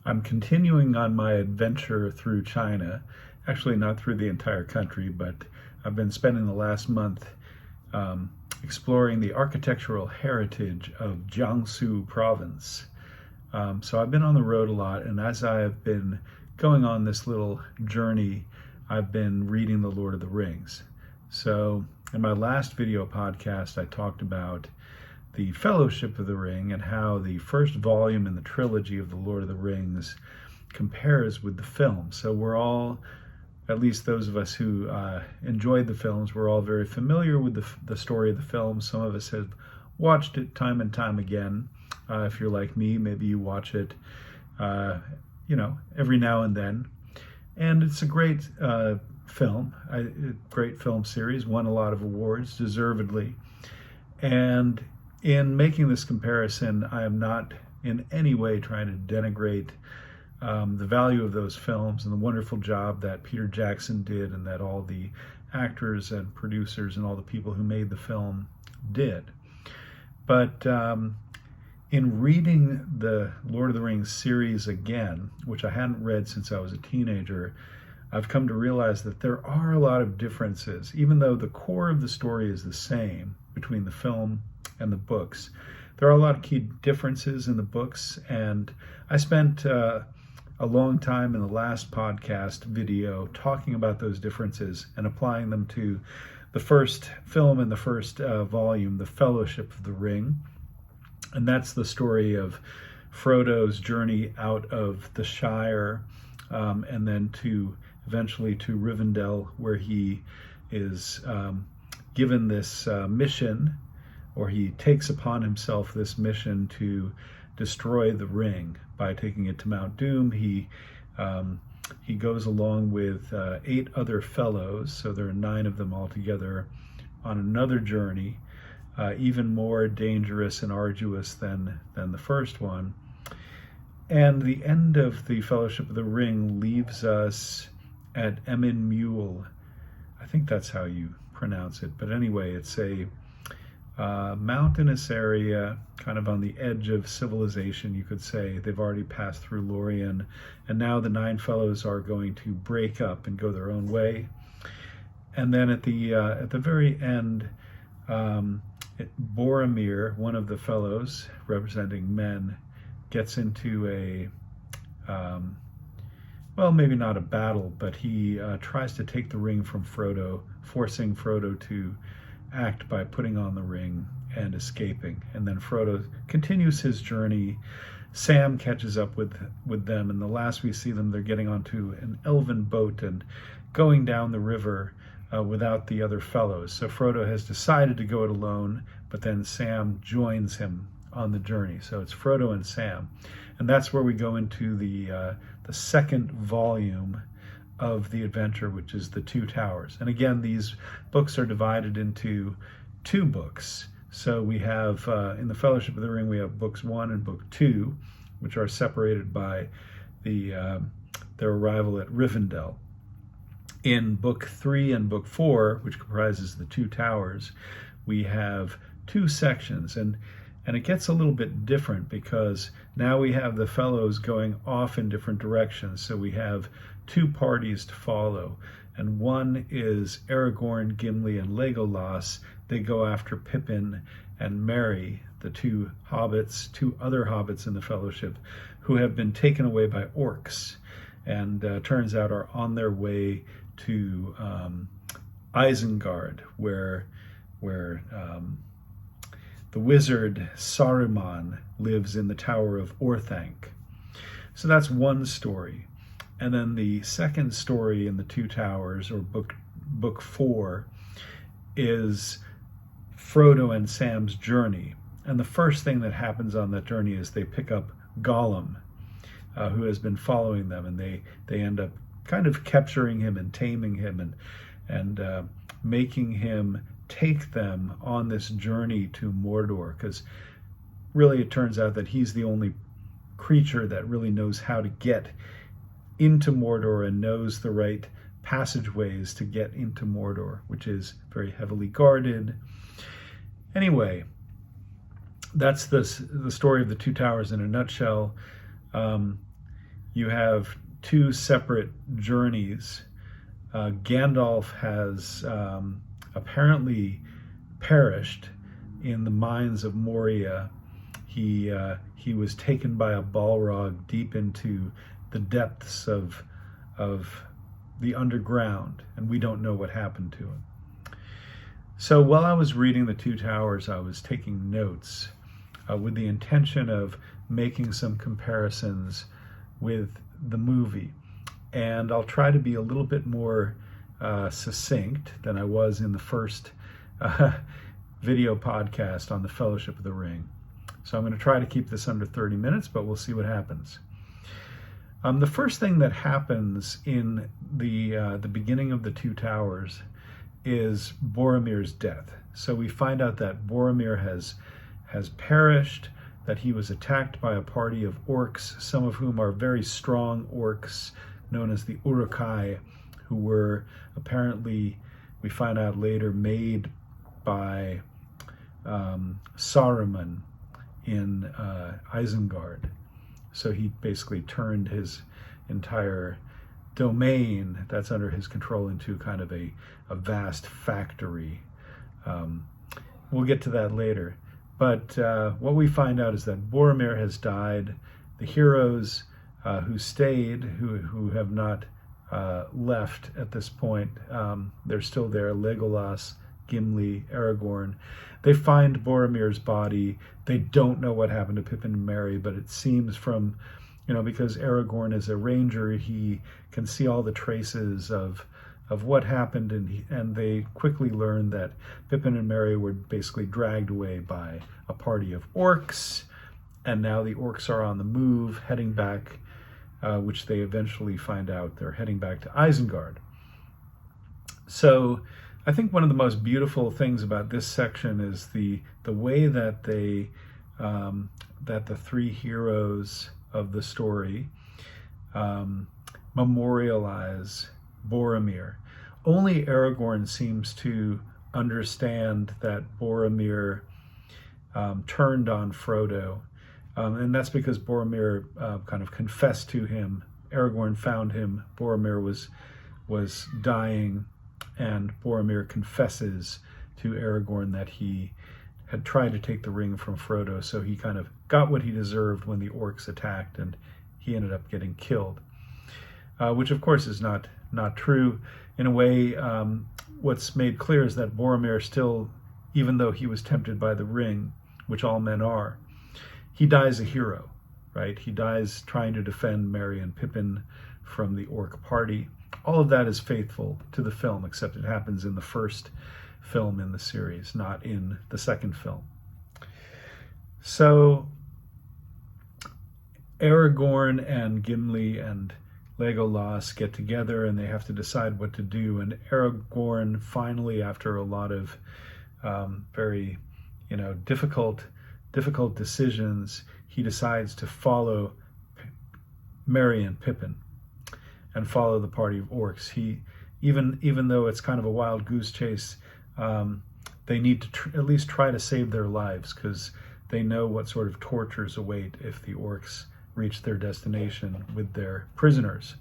I'm continuing on my adventure through China. Actually, not through the entire country, but I've been spending the last month um, exploring the architectural heritage of Jiangsu province. So I've been on the road a lot, and as I've been going on this little journey, I've been reading The Lord of the Rings. So in my last video podcast, I talked about the Fellowship of the Ring and how the first volume in the trilogy of The Lord of the Rings compares with the film. So we're all, at least those of us who enjoyed the films, we're all very familiar with the story of the film. Some of us have watched it time and time again. If you're like me, maybe you watch it, every now and then. And it's a great film, a great film series, won a lot of awards, deservedly. And in making this comparison, I am not in any way trying to denigrate the value of those films and the wonderful job that Peter Jackson did and that all the actors and producers and all the people who made the film did. But in reading the Lord of the Rings series again, which I hadn't read since I was a teenager, I've come to realize that there are a lot of differences. Even though the core of the story is the same between the film and the books, there are a lot of key differences in the books, and I spent a long time in the last podcast video talking about those differences and applying them to the first film and the first volume, The Fellowship of the Ring. And that's the story of Frodo's journey out of the Shire and then eventually to Rivendell, where he is given this mission, or he takes upon himself this mission to destroy the ring by taking it to Mount Doom. He goes along with 8 other fellows, so there are 9 of them altogether, on another journey, even more dangerous and arduous than the first one. And the end of the Fellowship of the Ring leaves us at Emyn Muil. I think that's how you pronounce it. But anyway, it's a mountainous area, kind of on the edge of civilization, you could say. They've already passed through Lorien, and now the 9 fellows are going to break up and go their own way. And then at the very end, Boromir, one of the fellows representing men, gets into maybe not a battle, but he tries to take the ring from Frodo, forcing Frodo to act by putting on the ring and escaping. And then Frodo continues his journey. Sam catches up with them, and the last we see them, they're getting onto an elven boat and going down the river without the other fellows. So Frodo has decided to go it alone, but then Sam joins him on the journey. So it's Frodo and Sam. And that's where we go into the second volume of the adventure, which is The Two Towers. And again, these books are divided into 2 books. So we have, in the Fellowship of the Ring, we have books 1 and book 2, which are separated by their arrival at Rivendell. In book 3 and book 4, which comprises The Two Towers, we have 2 sections, and it gets a little bit different because now we have the fellows going off in different directions. So we have 2 parties to follow, and one is Aragorn, Gimli, and Legolas. They go after Pippin and Merry, the 2 hobbits, 2 other hobbits in the Fellowship, who have been taken away by orcs, and turns out are on their way to Isengard, where the wizard Saruman lives in the Tower of Orthanc. So that's one story. And then the second story in The Two Towers, or book 4, is Frodo and Sam's journey. And the first thing that happens on that journey is they pick up Gollum, who has been following them, and they end up kind of capturing him and taming him and making him take them on this journey to Mordor, because really it turns out that he's the only creature that really knows how to get into Mordor and knows the right passageways to get into Mordor, which is very heavily guarded. Anyway, that's the story of The Two Towers in a nutshell. you have two separate journeys. Gandalf has apparently perished in the mines of Moria. He was taken by a Balrog deep into the depths of the underground, and we don't know what happened to him. So while I was reading The Two Towers, I was taking notes with the intention of making some comparisons with the movie. And I'll try to be a little bit more succinct than I was in the first video podcast on the Fellowship of the Ring. So I'm going to try to keep this under 30 minutes, but we'll see what happens. The first thing that happens in the beginning of The Two Towers is Boromir's death. So we find out that Boromir has perished, that he was attacked by a party of orcs, some of whom are very strong orcs, known as the Uruk-hai, who were apparently, we find out later, made by Saruman in Isengard. So he basically turned his entire domain that's under his control into kind of a vast factory. We'll get to that later. But what we find out is that Boromir has died. The heroes who stayed, who have not left at this point, they're still there. Legolas, Gimli, Aragorn. They find Boromir's body. They don't know what happened to Pippin and Merry, but it seems from, because Aragorn is a ranger, he can see all the traces of what happened, and they quickly learn that Pippin and Merry were basically dragged away by a party of orcs, and now the orcs are on the move, heading back, which they eventually find out they're heading back to Isengard. So I think one of the most beautiful things about this section is the way that that the three heroes of the story memorialize Boromir. Only Aragorn seems to understand that Boromir turned on Frodo, and that's because Boromir kind of confessed to him. Aragorn found him. Boromir was dying, and Boromir confesses to Aragorn that he had tried to take the ring from Frodo, so he kind of got what he deserved when the orcs attacked, and he ended up getting killed. Which of course is not true. In a way, what's made clear is that Boromir still, even though he was tempted by the ring, which all men are, he dies a hero, right? He dies trying to defend Merry and Pippin from the orc party. All of that is faithful to the film, except it happens in the first film in the series, not in the second film. So Aragorn and Gimli and Legolas get together, and they have to decide what to do. And Aragorn finally, after a lot of very, difficult decisions, he decides to follow Merry and Pippin and follow the party of orcs. He, even though it's kind of a wild goose chase, they need to at least try to save their lives, because they know what sort of tortures await if the orcs reach their destination with their prisoners.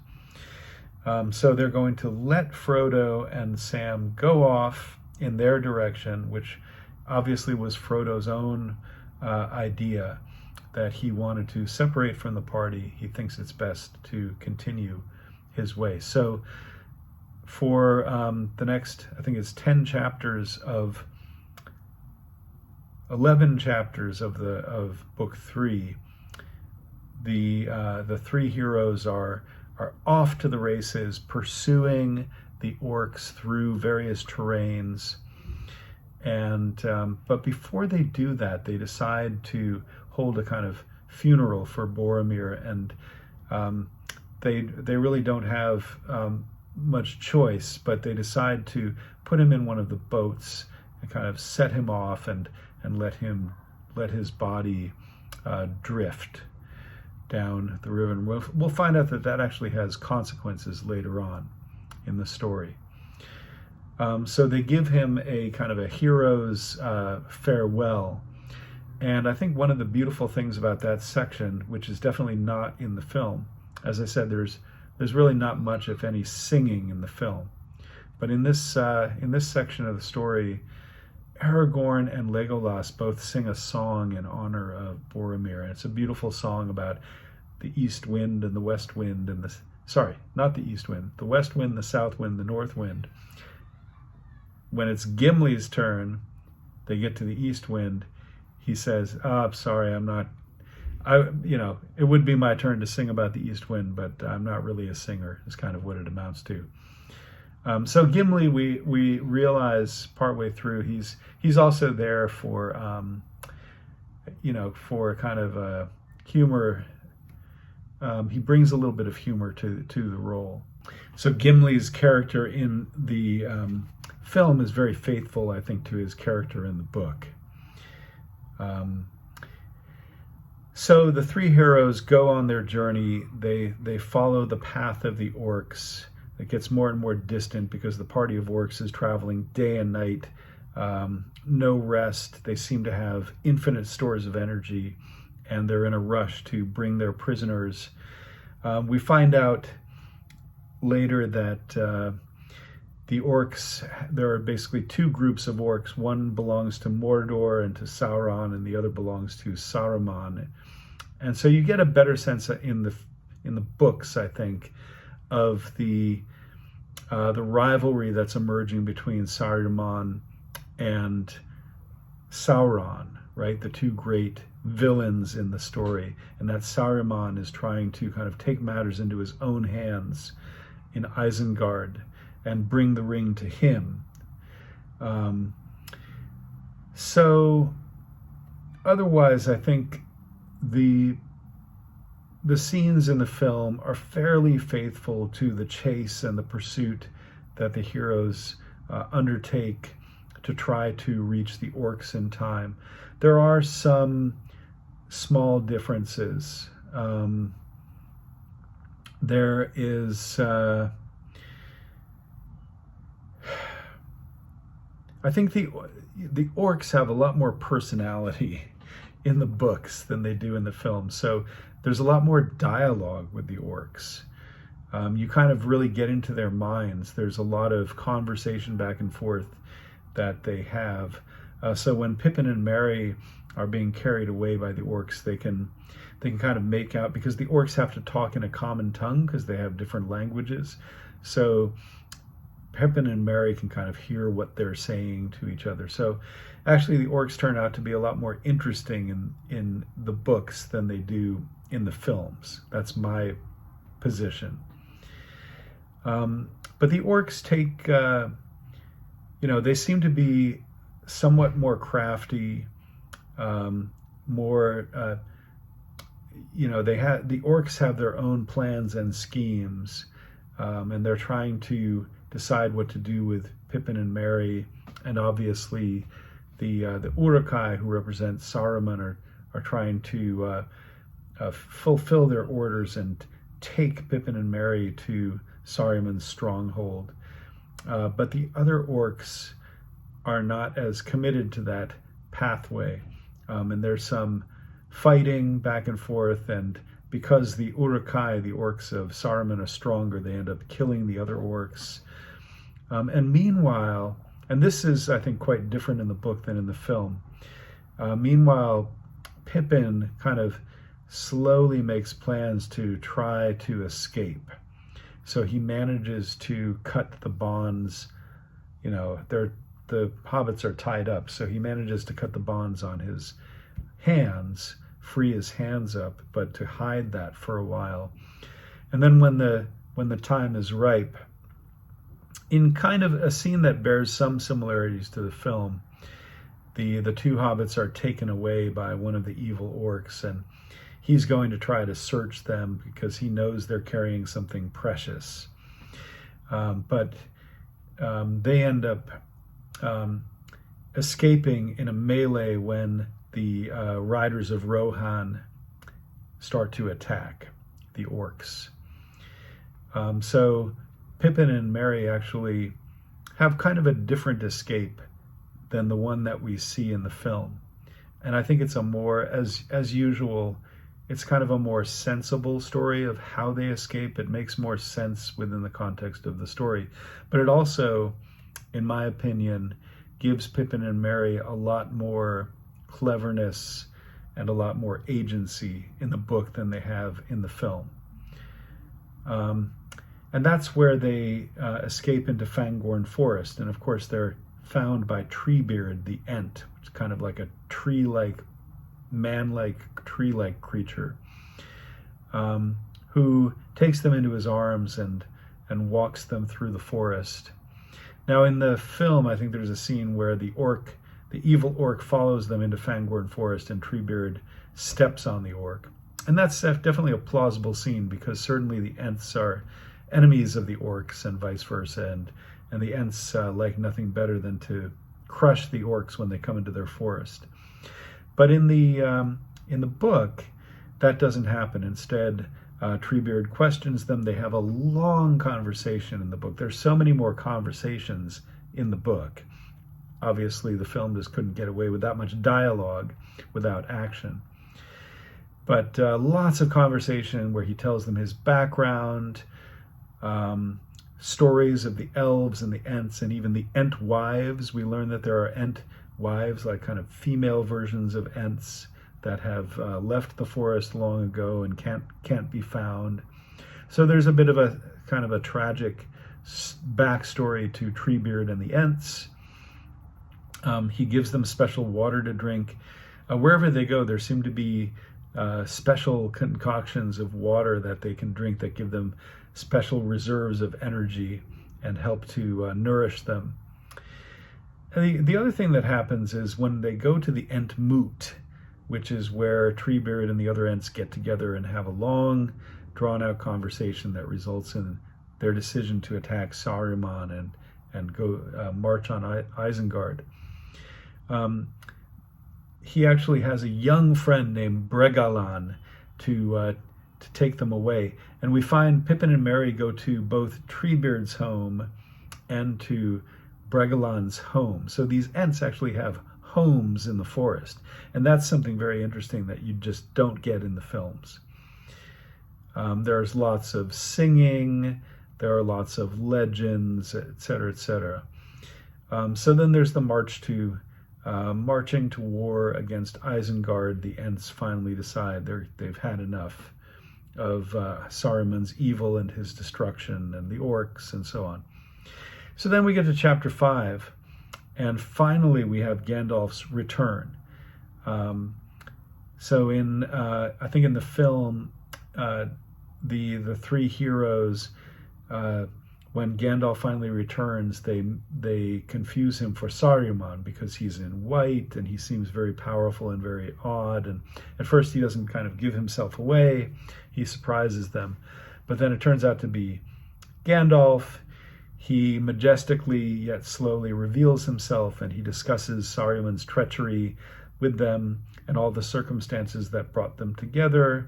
So they're going to let Frodo and Sam go off in their direction, which obviously was Frodo's own idea, that he wanted to separate from the party. He thinks it's best to continue his way. So for the next, I think it's 11 chapters of book 3, the three heroes are off to the races, pursuing the orcs through various terrains. And but before they do that, they decide to hold a kind of funeral for Boromir, and they really don't have much choice, but they decide to put him in one of the boats and kind of set him off and let his body drift down the river. And we'll find out that actually has consequences later on in the story. So they give him a kind of a hero's farewell. And I think one of the beautiful things about that section, which is definitely not in the film, As I said, there's really not much, if any, singing in the film. But in this section of the story, Aragorn and Legolas both sing a song in honor of Boromir. And it's a beautiful song about the east wind and the west wind and not the east wind, the west wind, the south wind, the north wind. When it's Gimli's turn, they get to the east wind. He says, I'm sorry, it would be my turn to sing about the east wind, but I'm not really a singer, is kind of what it amounts to. So Gimli, we realize partway through, he's also there for for kind of a humor. He brings a little bit of humor to the role. So Gimli's character in the film is very faithful, I think, to his character in the book. So the three heroes go on their journey. They follow the path of the orcs. It gets more and more distant because the party of orcs is traveling day and night, no rest. They seem to have infinite stores of energy, and they're in a rush to bring their prisoners. We find out later that the orcs, there are basically two groups of orcs. One belongs to Mordor and to Sauron, and the other belongs to Saruman. And so you get a better sense in the books, I think, of the rivalry that's emerging between Saruman and Sauron, right? The two great villains in the story, and that Saruman is trying to kind of take matters into his own hands in Isengard and bring the ring to him. So otherwise, I think the scenes in the film are fairly faithful to the chase and the pursuit that the heroes undertake to try to reach the orcs in time. There are some small differences. There is, I think the orcs have a lot more personality in the books than they do in the film. So there's a lot more dialogue with the orcs. You kind of really get into their minds. There's a lot of conversation back and forth that they have. So when Pippin and Merry are being carried away by the orcs, they can kind of make out, because the orcs have to talk in a common tongue because they have different languages. So Pippin and Merry can kind of hear what they're saying to each other. So actually the orcs turn out to be a lot more interesting in the books than they do in the films. That's my position. But the orcs take, they seem to be somewhat more crafty, more, the orcs have their own plans and schemes, and they're trying to decide what to do with Pippin and Merry, and obviously the Uruk-hai, who represent Saruman, are trying to fulfill their orders and take Pippin and Merry to Saruman's stronghold. But the other orcs are not as committed to that pathway, and there's some fighting back and forth, and because the Uruk-hai, the orcs of Saruman, are stronger, they end up killing the other orcs. And meanwhile, and this is, I think, quite different in the book than in the film, meanwhile, Pippin kind of slowly makes plans to try to escape. So he manages to cut the bonds, the hobbits are tied up, so he manages to cut the bonds on his hands, free his hands up, but to hide that for a while. And then when the time is ripe, in kind of a scene that bears some similarities to the film, the two hobbits are taken away by one of the evil orcs, and he's going to try to search them because he knows they're carrying something precious. But they end up escaping in a melee when the riders of Rohan start to attack the orcs. So Pippin and Merry actually have kind of a different escape than the one that we see in the film. And I think it's a more, as usual it's kind of a more sensible story of how they escape. It makes more sense within the context of the story. But it also, in my opinion, gives Pippin and Merry a lot more cleverness and a lot more agency in the book than they have in the film. And that's where they escape into Fangorn Forest. And of course, they're found by Treebeard, the Ent, which is kind of like a tree-like, man-like, tree-like creature, who takes them into his arms and walks them through the forest. Now, in the film, I think there's a scene where the evil orc follows them into Fangorn Forest, and Treebeard steps on the orc. And that's definitely a plausible scene, because certainly the Ents are enemies of the orcs and vice versa, and the Ents like nothing better than to crush the orcs when they come into their forest. But in the book, that doesn't happen. Instead, Treebeard questions them. They have a long conversation in the book. There's so many more conversations in the book. Obviously, the film just couldn't get away with that much dialogue without action. But lots of conversation where he tells them his background, stories of the elves and the Ents, and even the Ent wives. We learn that there are Ent wives, like kind of female versions of Ents that have left the forest long ago and can't be found. So there's a bit of a kind of a tragic backstory to Treebeard and the Ents. He gives them special water to drink. Wherever they go, there seem to be special concoctions of water that they can drink that give them special reserves of energy and help to nourish them. And the other thing that happens is when they go to the Ent Moot, which is where Treebeard and the other Ents get together and have a long, drawn-out conversation that results in their decision to attack Saruman and go march on Isengard. He actually has a young friend named Bregalan to take them away. And we find Pippin and Merry go to both Treebeard's home and to Bregalan's home. So these Ents actually have homes in the forest. And that's something very interesting that you just don't get in the films. There's lots of singing, there are lots of legends, etc., etc. So then there's the marching to war against Isengard. The Ents finally decide they've had enough of Saruman's evil and his destruction and the orcs and so on. So then we get to chapter 5, and finally we have Gandalf's return. So I think in the film, the three heroes, when Gandalf finally returns, they confuse him for Saruman because he's in white and he seems very powerful and very odd. And at first he doesn't kind of give himself away. He surprises them. But then it turns out to be Gandalf. He majestically yet slowly reveals himself, and he discusses Saruman's treachery with them and all the circumstances that brought them together.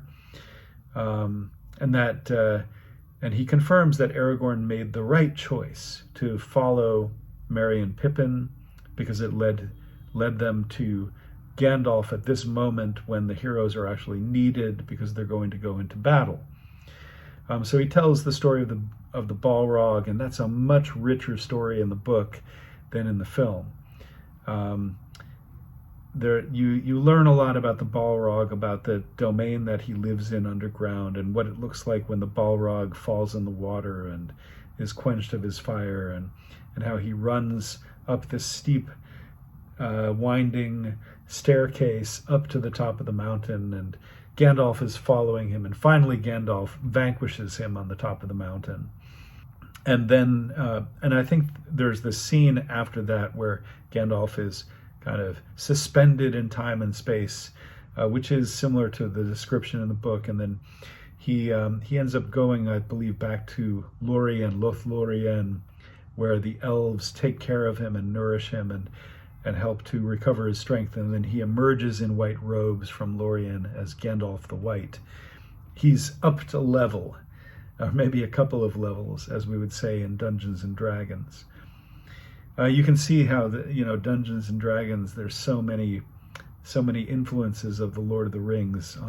And he confirms that Aragorn made the right choice to follow Merry and Pippin, because it led them to Gandalf at this moment when the heroes are actually needed, because they're going to go into battle. So he tells the story of the Balrog, and that's a much richer story in the book than in the film. You learn a lot about the Balrog, about the domain that he lives in underground, and what it looks like when the Balrog falls in the water and is quenched of his fire, and how he runs up this steep, winding staircase up to the top of the mountain, and Gandalf is following him, and finally Gandalf vanquishes him on the top of the mountain. And then, and I think there's this scene after that where Gandalf is kind of suspended in time and space, which is similar to the description in the book. And then he ends up going, I believe, back to Lorien, Lothlorien, where the elves take care of him and nourish him and help to recover his strength. And then he emerges in white robes from Lorien as Gandalf the White. He's up to level, or maybe a couple of levels, as we would say in Dungeons and Dragons. You can see how Dungeons and Dragons, there's so many influences of the Lord of the Rings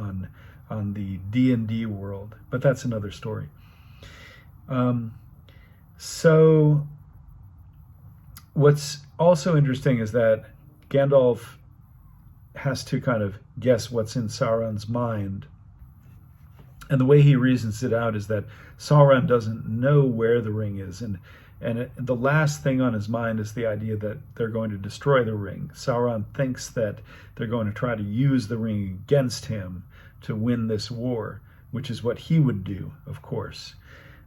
the D&D world, but that's another story. So what's also interesting is that Gandalf has to kind of guess what's in Sauron's mind. And the way he reasons it out is that Sauron doesn't know where the ring is. And the last thing on his mind is the idea that they're going to destroy the ring. Sauron thinks that they're going to try to use the ring against him to win this war, which is what he would do, of course.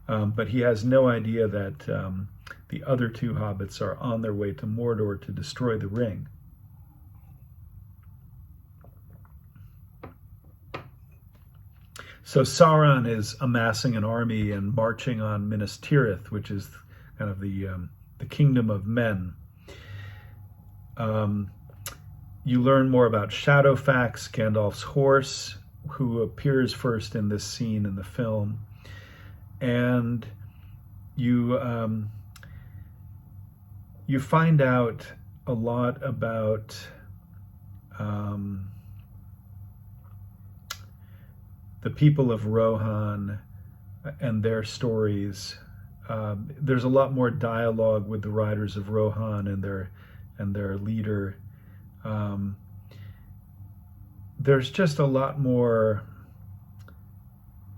But he has no idea that the other two hobbits are on their way to Mordor to destroy the ring. So Sauron is amassing an army and marching on Minas Tirith, which is kind of the kingdom of men. You learn more about Shadowfax, Gandalf's horse, who appears first in this scene in the film. And you find out a lot about the people of Rohan and their stories. There's a lot more dialogue with the riders of Rohan and their leader. There's just a lot more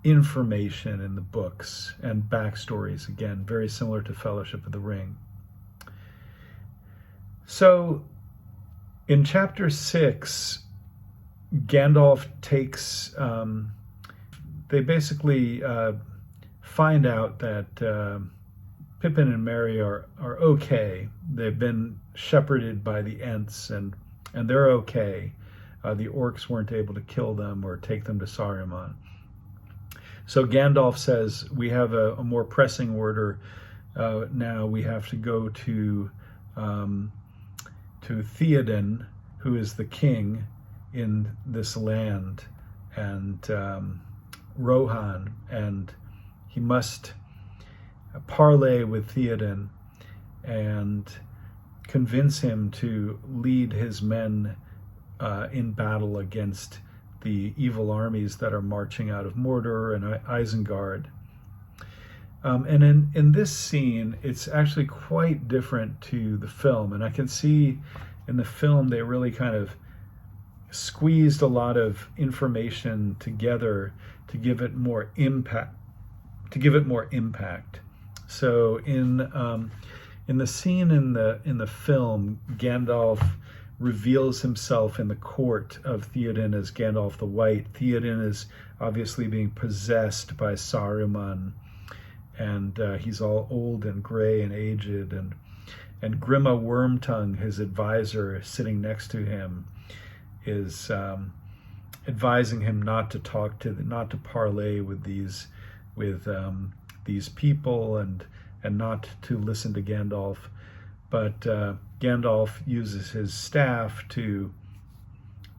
information in the books and backstories, again, very similar to Fellowship of the Ring. So in chapter 6, Gandalf takes, they basically find out that Pippin and Merry are okay. They've been shepherded by the Ents and they're okay. The orcs weren't able to kill them or take them to Saruman. So Gandalf says, we have a more pressing order now. We have to go to Theoden, who is the king in this land, and Rohan, and he must parley with Theoden and convince him to lead his men in battle against the evil armies that are marching out of Mordor and Isengard. And in this scene, it's actually quite different to the film. And I can see in the film they really kind of squeezed a lot of information together to give it more impact. So in the scene in the film, Gandalf reveals himself in the court of Theoden as Gandalf the White. Theoden is obviously being possessed by Saruman, and he's all old and gray and aged, and Grima Wormtongue, his advisor, sitting next to him, is advising him not to parley with these people and not to listen to Gandalf. But Gandalf uses his staff to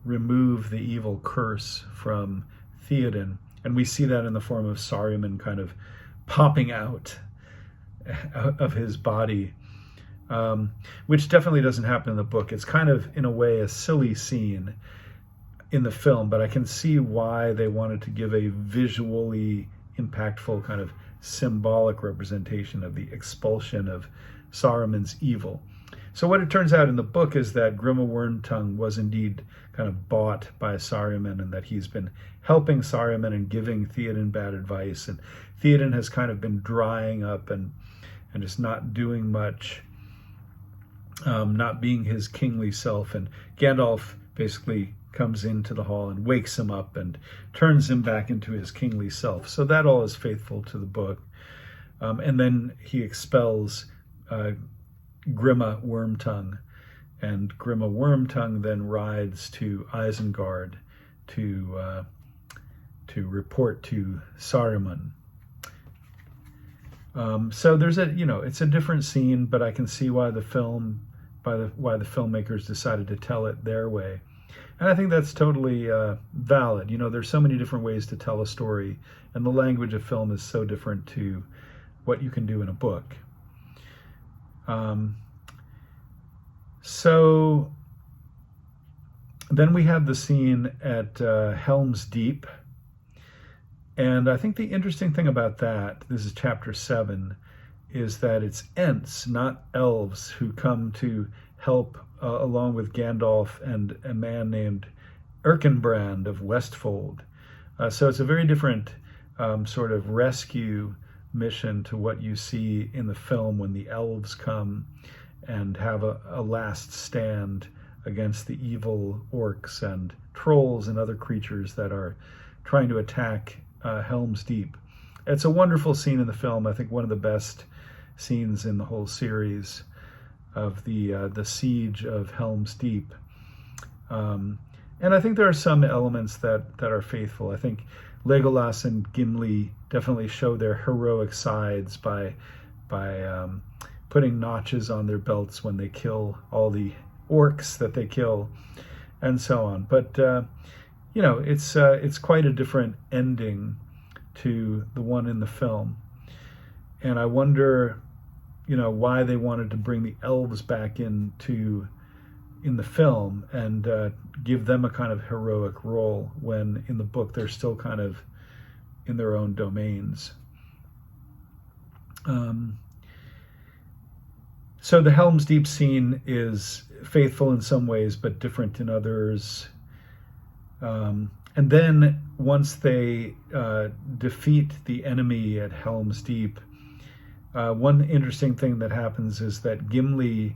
remove the evil curse from Theoden. And we see that in the form of Saruman kind of popping out of his body, which definitely doesn't happen in the book. It's kind of, in a way, a silly scene in the film, but I can see why they wanted to give a visually impactful kind of symbolic representation of the expulsion of Saruman's evil. So what it turns out in the book is that Grima Wormtongue was indeed kind of bought by Saruman, and that he's been helping Saruman and giving Theoden bad advice, and Theoden has kind of been drying up and just not doing much, not being his kingly self, and Gandalf basically comes into the hall and wakes him up and turns him back into his kingly self. So that all is faithful to the book. And then he expels Grima Wormtongue, and Grima Wormtongue then rides to Isengard to report to Saruman. So there's it's a different scene, but I can see why the filmmakers decided to tell it their way. And I think that's totally valid. There's so many different ways to tell a story, and the language of film is so different to what you can do in a book. So then we have the scene at Helm's Deep, And I think the interesting thing about that, this is chapter 7, is that it's Ents, not elves, who come to help along with Gandalf and a man named Erkenbrand of Westfold. So it's a very different sort of rescue mission to what you see in the film when the elves come and have a last stand against the evil orcs and trolls and other creatures that are trying to attack Helm's Deep. It's a wonderful scene in the film. I think one of the best scenes in the whole series of the siege of Helm's Deep. And I think there are some elements that are faithful. I think Legolas and Gimli definitely show their heroic sides by putting notches on their belts when they kill all the orcs that they kill, and so on. But it's quite a different ending to the one in the film. And I wonder, why they wanted to bring the elves back in the film and give them a kind of heroic role when in the book they're still kind of in their own domains. So the Helm's Deep scene is faithful in some ways, but different in others. And then once they defeat the enemy at Helm's Deep, one interesting thing that happens is that Gimli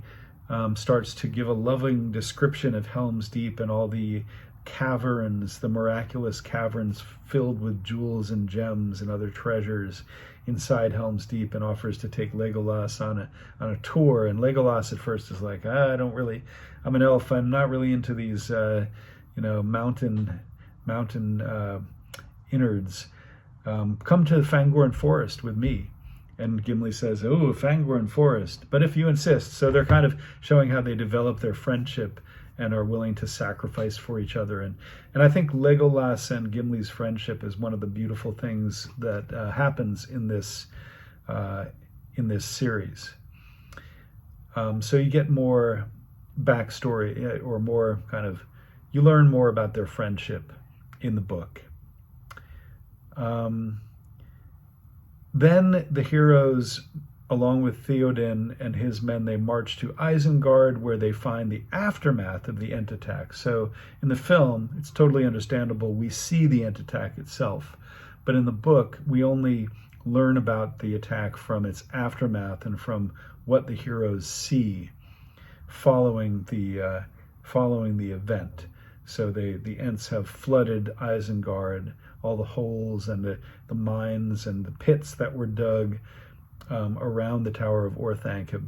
starts to give a loving description of Helm's Deep and all the caverns, the miraculous caverns filled with jewels and gems and other treasures inside Helm's Deep, and offers to take Legolas on a tour. And Legolas at first is like, I'm an elf, I'm not really into these mountain innards. Come to the Fangorn Forest with me. And Gimli says, "Oh, Fangorn Forest, but if you insist." So they're kind of showing how they develop their friendship and are willing to sacrifice for each other. And I think Legolas and Gimli's friendship is one of the beautiful things that happens in this series. So you get more backstory, or more you learn more about their friendship in the book. Then the heroes, along with Theoden and his men, they march to Isengard, where they find the aftermath of the Ent attack. So in the film, it's totally understandable. We see the Ent attack itself. But in the book, we only learn about the attack from its aftermath and from what the heroes see following the event. So the Ents have flooded Isengard. All the holes and the mines and the pits that were dug around the Tower of Orthanc have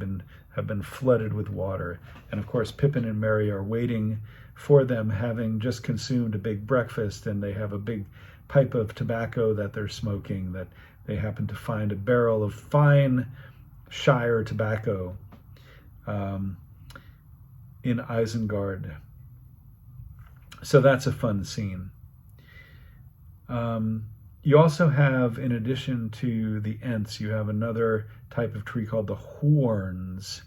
been flooded with water. And of course, Pippin and Merry are waiting for them, having just consumed a big breakfast, and they have a big pipe of tobacco that they're smoking, that they happen to find a barrel of fine Shire tobacco in Isengard. So that's a fun scene. You also have, in addition to the Ents, you have another type of tree called the Horns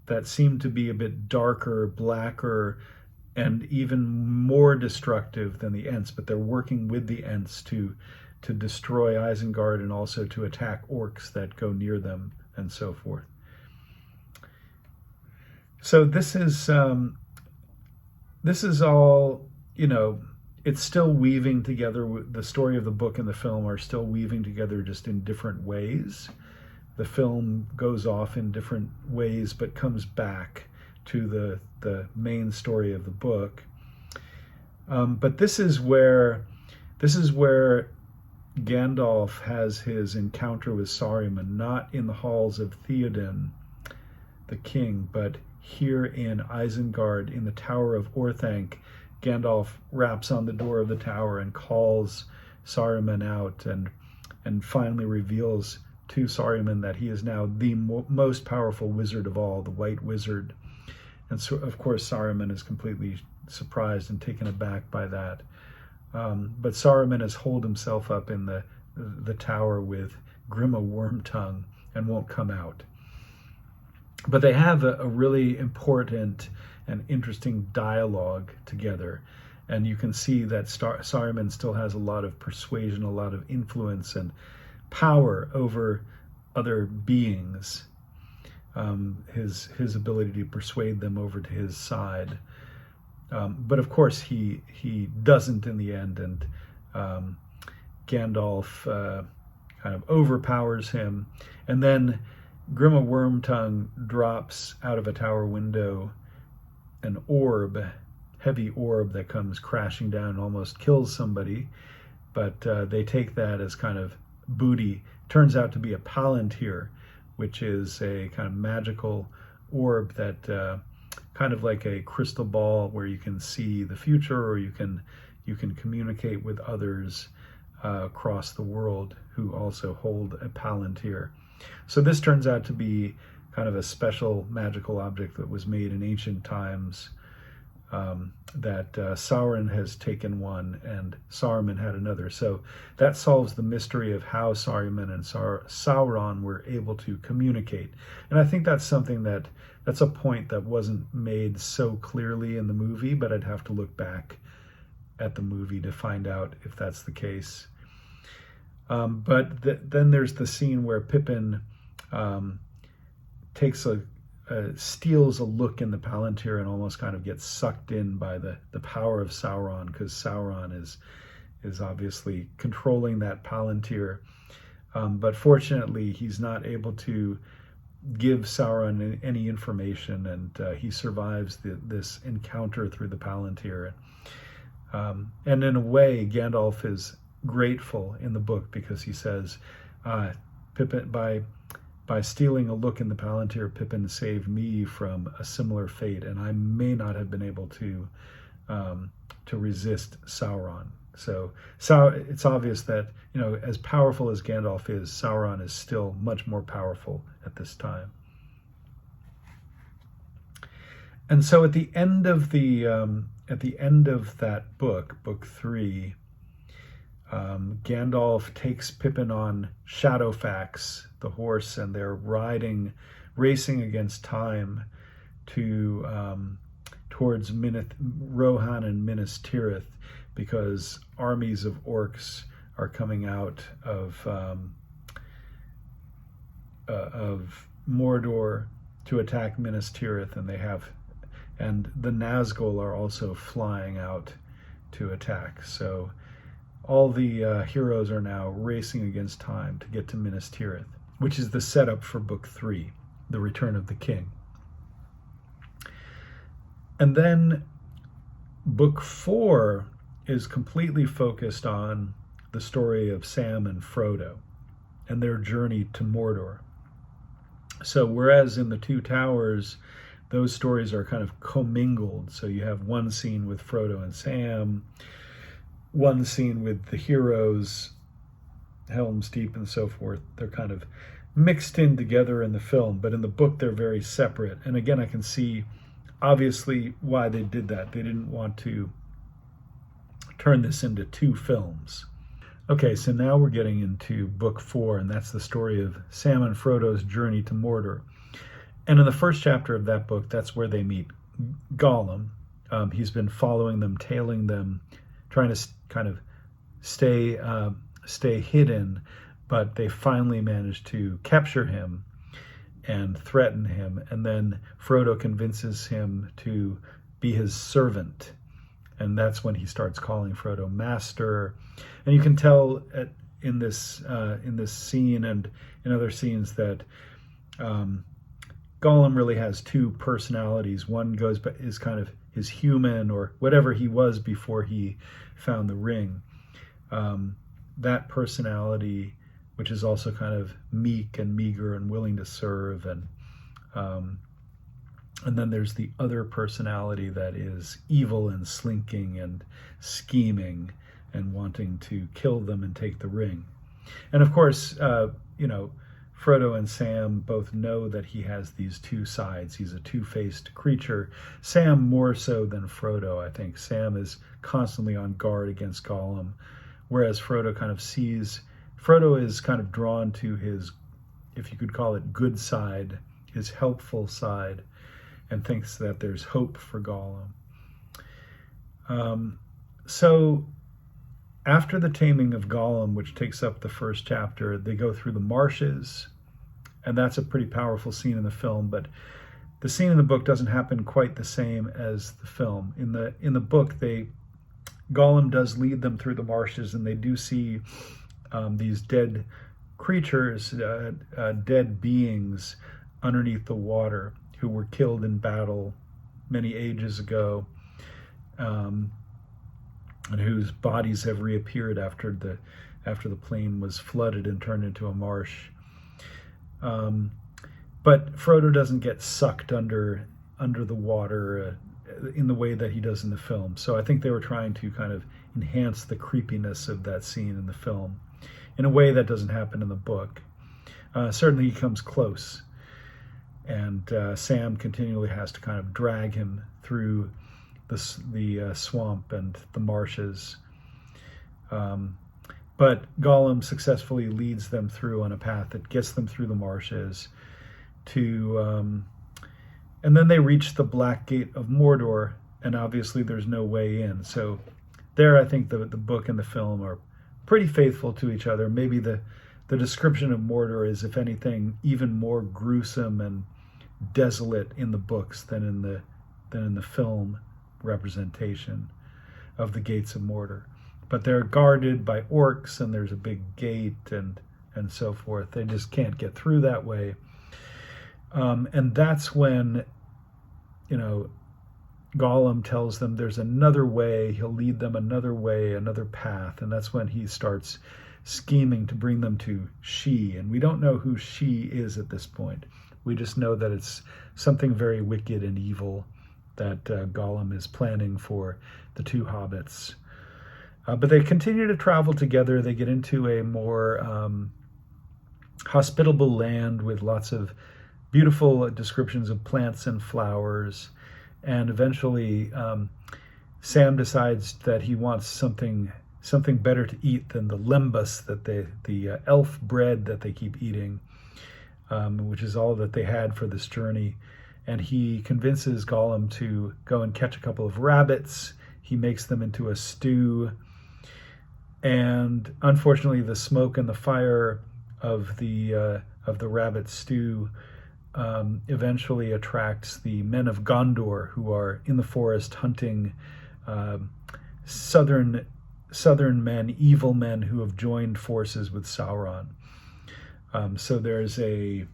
that seem to be a bit darker, blacker, and even more destructive than the Ents, but they're working with the Ents to destroy Isengard and also to attack orcs that go near them and so forth. So this is all, it's still weaving together. The story of the book and the film are still weaving together, just in different ways. The film goes off in different ways, but comes back to the main story of the book. But this is where Gandalf has his encounter with Saruman, not in the halls of Theoden, the king, but here in Isengard, in the Tower of Orthanc. Gandalf raps on the door of the tower and calls Saruman out, and finally reveals to Saruman that he is now the most powerful wizard of all, the White Wizard. And so, of course, Saruman is completely surprised and taken aback by that. But Saruman has holed himself up in the tower with Grima Wormtongue and won't come out. But they have a really important and interesting dialogue together. And you can see that Saruman still has a lot of persuasion, a lot of influence and power over other beings. His ability to persuade them over to his side. But of course he doesn't in the end, and Gandalf kind of overpowers him. And then Grima Wormtongue drops out of a tower window an orb, heavy orb that comes crashing down and almost kills somebody. But they take that as kind of booty. Turns out to be a Palantir, which is a kind of magical orb that kind of like a crystal ball where you can see the future, or you can communicate with others across the world who also hold a Palantir. So this turns out to be kind of a special magical object that was made in ancient times, that Sauron has taken one and Saruman had another. So that solves the mystery of how Saruman and Sauron were able to communicate. And I think that's something that's a point that wasn't made so clearly in the movie, but I'd have to look back at the movie to find out if that's the case. Then there's the scene where Pippin steals a look in the Palantir and almost kind of gets sucked in by the power of Sauron, because Sauron is obviously controlling that Palantir. But fortunately, he's not able to give Sauron any information, and he survives this encounter through the Palantir. And in a way, Gandalf is grateful in the book, because he says, Pippin, by stealing a look in the Palantir, Pippin saved me from a similar fate, and I may not have been able to resist Sauron. So it's obvious that, as powerful as Gandalf is, Sauron is still much more powerful at this time. And so at the end of that book, book 3, Gandalf takes Pippin on Shadowfax, the horse, and they're racing against time towards Rohan and Minas Tirith, because armies of orcs are coming out of Mordor to attack Minas Tirith, and the Nazgul are also flying out to attack. So all the heroes are now racing against time to get to Minas Tirith, which is the setup for Book 3, The Return of the King. And then Book 4 is completely focused on the story of Sam and Frodo and their journey to Mordor. So whereas in The Two Towers, those stories are kind of commingled. So you have one scene with Frodo and Sam, one scene with the heroes, Helm's Deep and so forth. They're kind of mixed in together in the film, but in the book they're very separate. And again, I can see obviously why they did that. They didn't want to turn this into 2 films. Okay, so now we're getting into Book 4, and that's the story of Sam and Frodo's journey to Mordor. And in the first chapter of that book, that's where they meet Gollum. He's been following them, tailing them, trying to kind of stay hidden, but they finally managed to capture him and threaten him. And then Frodo convinces him to be his servant. And that's when he starts calling Frodo Master. And you can tell in this scene and in other scenes that Gollum really has 2 personalities. One is kind of his human, or whatever he was before he found the ring. That personality, which is also kind of meek and meager and willing to serve, and then there's the other personality that is evil and slinking and scheming and wanting to kill them and take the ring. And of course, Frodo and Sam both know that he has these 2 sides. He's a two-faced creature. Sam more so than Frodo, I think. Sam is constantly on guard against Gollum, whereas Frodo is kind of drawn to his, if you could call it, good side, his helpful side, and thinks that there's hope for Gollum. So after the taming of Gollum, which takes up the first chapter, they go through the marshes, and that's a pretty powerful scene in the film. But the scene in the book doesn't happen quite the same as the film. In the book, Gollum does lead them through the marshes, and they do see these dead creatures, dead beings underneath the water who were killed in battle many ages ago, and whose bodies have reappeared after the plain was flooded and turned into a marsh. But Frodo doesn't get sucked under the water in the way that he does in the film. So I think they were trying to kind of enhance the creepiness of that scene in the film in a way that doesn't happen in the book. Certainly he comes close, and Sam continually has to kind of drag him through the swamp and the marshes. But Gollum successfully leads them through on a path that gets them through the marshes and then they reach the Black Gate of Mordor, and obviously there's no way in. So there, I think the book and the film are pretty faithful to each other. Maybe the description of Mordor is, if anything, even more gruesome and desolate in the books than in the film representation of the gates of Mordor. But they're guarded by orcs, and there's a big gate and so forth. They just can't get through that way. And that's when, Gollum tells them there's another way. He'll lead them another way, another path. And that's when he starts scheming to bring them to She. And we don't know who She is at this point. We just know that it's something very wicked and evil that Gollum is planning for the two hobbits. But they continue to travel together. They get into a more hospitable land with lots of beautiful descriptions of plants and flowers. And eventually Sam decides that he wants something better to eat than the lembas, the elf bread that they keep eating, which is all that they had for this journey. And he convinces Gollum to go and catch a couple of rabbits. He makes them into a stew. And unfortunately, the smoke and the fire of the rabbit stew eventually attracts the men of Gondor, who are in the forest hunting southern men, evil men who have joined forces with Sauron. So there's a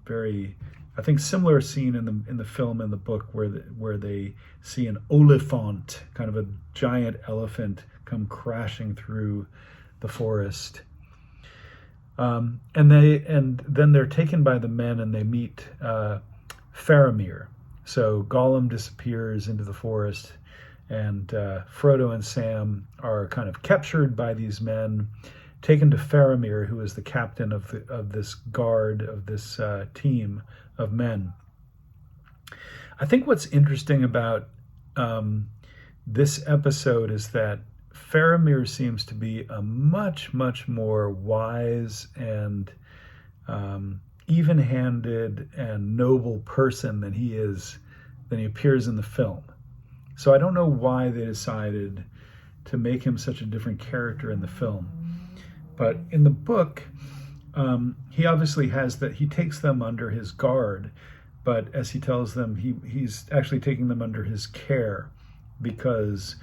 very, I think, similar scene in the film and the book where they see an oliphant, kind of a giant elephant, come crashing through the forest. And then they're taken by the men, and they meet Faramir. So Gollum disappears into the forest, and Frodo and Sam are kind of captured by these men, taken to Faramir, who is the captain of this guard, of this team of men. I think what's interesting about this episode is that Faramir seems to be a much, much more wise and even-handed and noble person than he appears in the film. So I don't know why they decided to make him such a different character in the film. But in the book, he obviously he takes them under his guard, but as he tells them, he's actually taking them under his care, because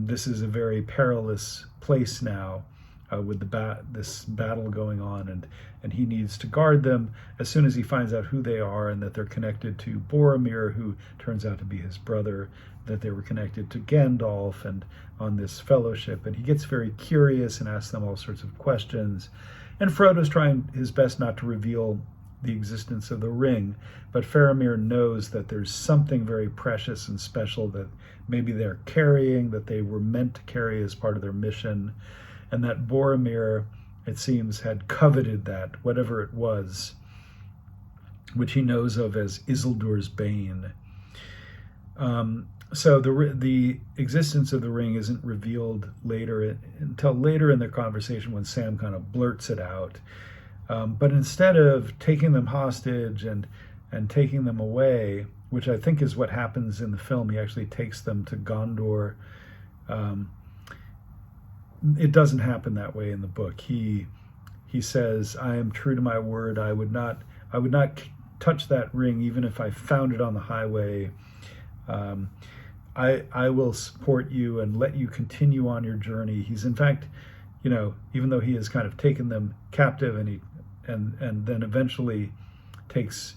this is a very perilous place now with this battle going on, and he needs to guard them as soon as he finds out who they are and that they're connected to Boromir, who turns out to be his brother, that they were connected to Gandalf and on this fellowship. And he gets very curious and asks them all sorts of questions. And Frodo's trying his best not to reveal the existence of the ring, but Faramir knows that there's something very precious and special that maybe they're carrying, that they were meant to carry as part of their mission, and that Boromir, it seems, had coveted that, whatever it was, which he knows of as Isildur's Bane. So the existence of the ring isn't revealed until later in their conversation, when Sam kind of blurts it out. But instead of taking them hostage and taking them away, which I think is what happens in the film, he actually takes them to Gondor Um, it doesn't happen that way in the book. He says, "I am true to my word. I would not touch that ring even if I found it on the highway. Um, I will support you and let you continue on your journey." He's in fact, even though he has kind of taken them captive, and then eventually takes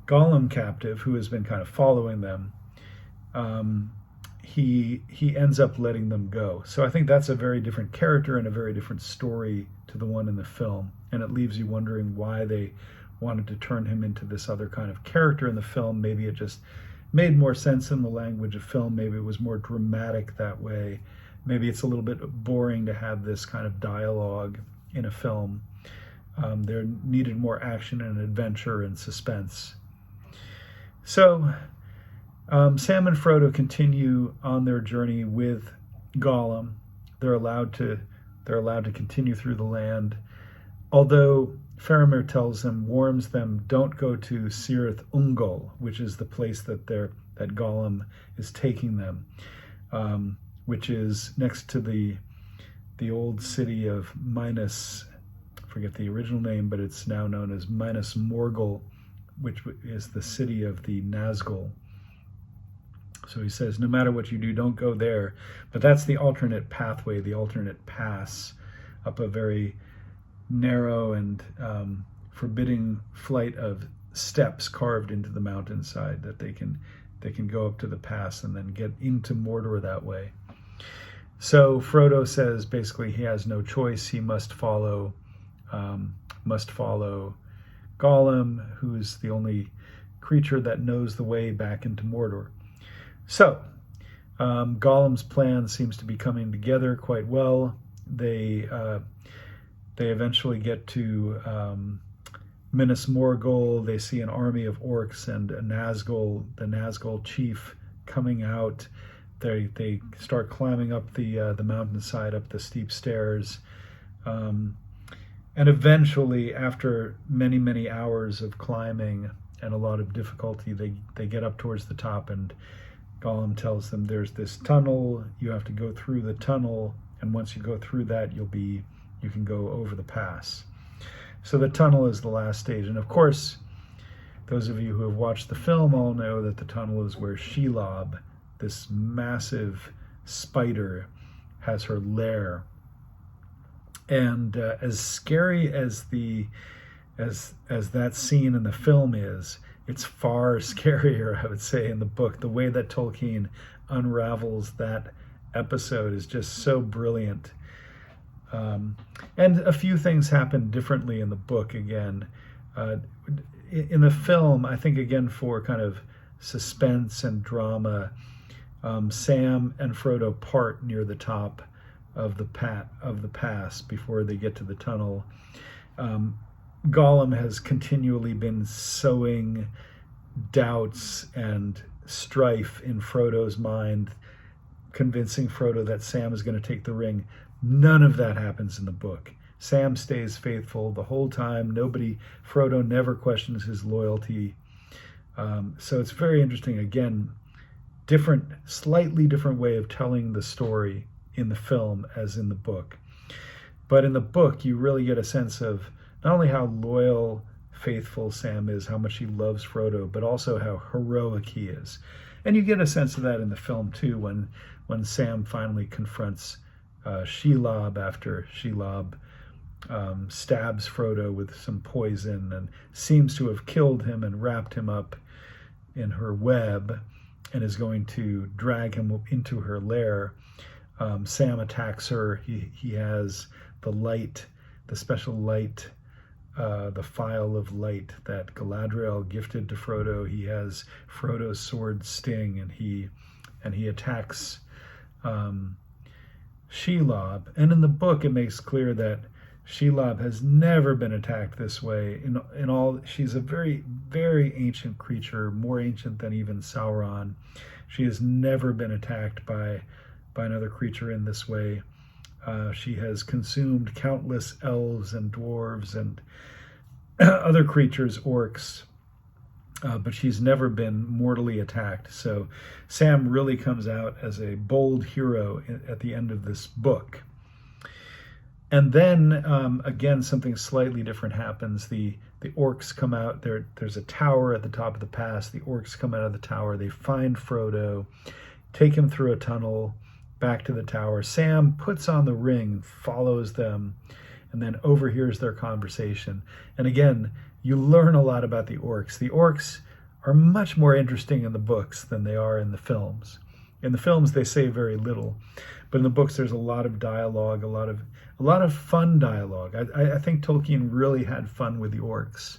Gollum captive, who has been kind of following them, he ends up letting them go. So I think that's a very different character and a very different story to the one in the film, and it leaves you wondering why they wanted to turn him into this other kind of character in the film. Maybe it just made more sense in the language of film. Maybe it was more dramatic that way. Maybe it's a little bit boring to have this kind of dialogue in a film. There needed more action and adventure and suspense. So Sam and Frodo continue on their journey with Gollum. They're allowed to continue through the land, although Faramir warns them, don't go to Cirith Ungol, which is the place that Gollum is taking them, which is next to the old city of Minas. I forget the original name, but it's now known as Minas Morgul, which is the city of the Nazgul. So he says, no matter what you do, don't go there. But that's the alternate pathway, the alternate pass up a very narrow and forbidding flight of steps carved into the mountainside that they can go up to the pass and then get into Mordor that way. So Frodo says basically he has no choice. He must follow Gollum, who's the only creature that knows the way back into Mordor. So Gollum's plan seems to be coming together quite well. They eventually get to Minas Morgul. They see an army of orcs and the Nazgul chief coming out. They start climbing up the mountainside, up the steep stairs. And eventually, after many, many hours of climbing and a lot of difficulty, they get up towards the top, and Gollum tells them there's this tunnel. You have to go through the tunnel, and once you go through that, you can go over the pass. So the tunnel is the last stage. And of course, those of you who have watched the film all know that the tunnel is where Shelob, this massive spider, has her lair. And as scary as that scene in the film is, it's far scarier, I would say, in the book. The way that Tolkien unravels that episode is just so brilliant. And a few things happen differently in the book again. In the film, I think, again, for kind of suspense and drama, Sam and Frodo part near the top of the pass before they get to the tunnel. Gollum has continually been sowing doubts and strife in Frodo's mind, convincing Frodo that Sam is going to take the ring. None of that happens in the book. Sam stays faithful the whole time. Frodo never questions his loyalty. So it's very interesting. Again, slightly different way of telling the story in the film as in the book. But in the book, you really get a sense of not only how loyal, faithful Sam is, how much he loves Frodo, but also how heroic he is. And you get a sense of that in the film too, when Sam finally confronts Shelob after Shelob stabs Frodo with some poison and seems to have killed him and wrapped him up in her web and is going to drag him into her lair. Sam attacks her. He has the light, the special light, the phial of light that Galadriel gifted to Frodo. He has Frodo's sword Sting, and he attacks Shelob. And in the book, it makes clear that Shelob has never been attacked this way. She's a very, very ancient creature, more ancient than even Sauron. She has never been attacked by another creature in this way. She has consumed countless elves and dwarves and other creatures, orcs. but she's never been mortally attacked. So Sam really comes out as a bold hero at the end of this book. And then again, something slightly different happens. The orcs come out. There's a tower at the top of the pass. The orcs come out of the tower. They find Frodo, take him through a tunnel back to the tower. Sam puts on the ring, follows them, and then overhears their conversation. And again, you learn a lot about the orcs. The orcs are much more interesting in the books than they are in the films. In the films, they say very little, but in the books, there's a lot of dialogue, a lot of fun dialogue. I think Tolkien really had fun with the orcs.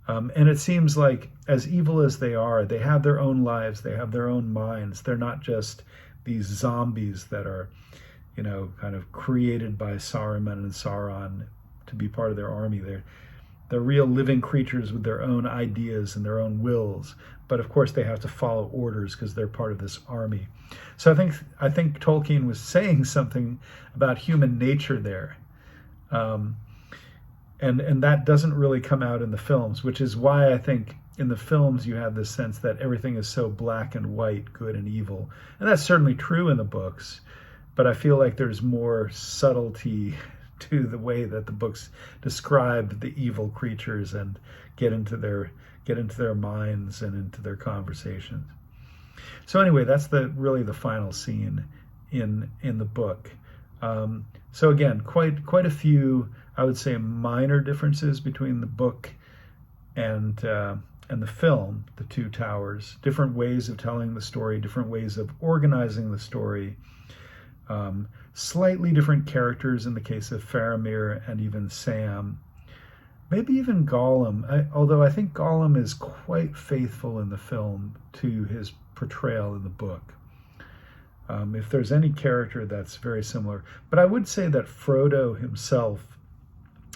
And it seems like, as evil as they are, they have their own lives, they have their own minds. They're not just these zombies that are, kind of created by Saruman and Sauron to be part of their army. They're real living creatures with their own ideas and their own wills. But of course, they have to follow orders because they're part of this army. So I think Tolkien was saying something about human nature there. And that doesn't really come out in the films, which is why I think in the films you have this sense that everything is so black and white, good and evil. And that's certainly true in the books, but I feel like there's more subtlety to the way that the books describe the evil creatures and get into their minds and into their conversations. So anyway, that's really the final scene in the book. So again, quite a few, I would say, minor differences between the book and the film, The Two Towers. Different ways of telling the story, different ways of organizing the story. Slightly different characters in the case of Faramir and even Sam. Maybe even Gollum, although I think Gollum is quite faithful in the film to his portrayal in the book. If there's any character that's very similar. But I would say that Frodo himself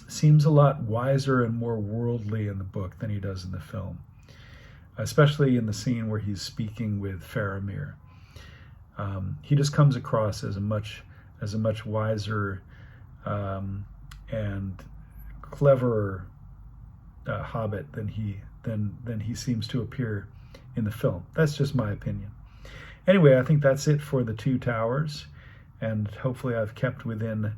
seems a lot wiser and more worldly in the book than he does in the film, especially in the scene where he's speaking with Faramir. He just comes across as a much wiser and cleverer Hobbit than he seems to appear in the film. That's just my opinion. Anyway, I think that's it for The Two Towers, and hopefully I've kept within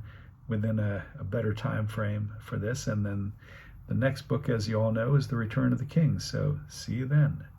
a better time frame for this. And then the next book, as you all know, is The Return of the King. So see you then.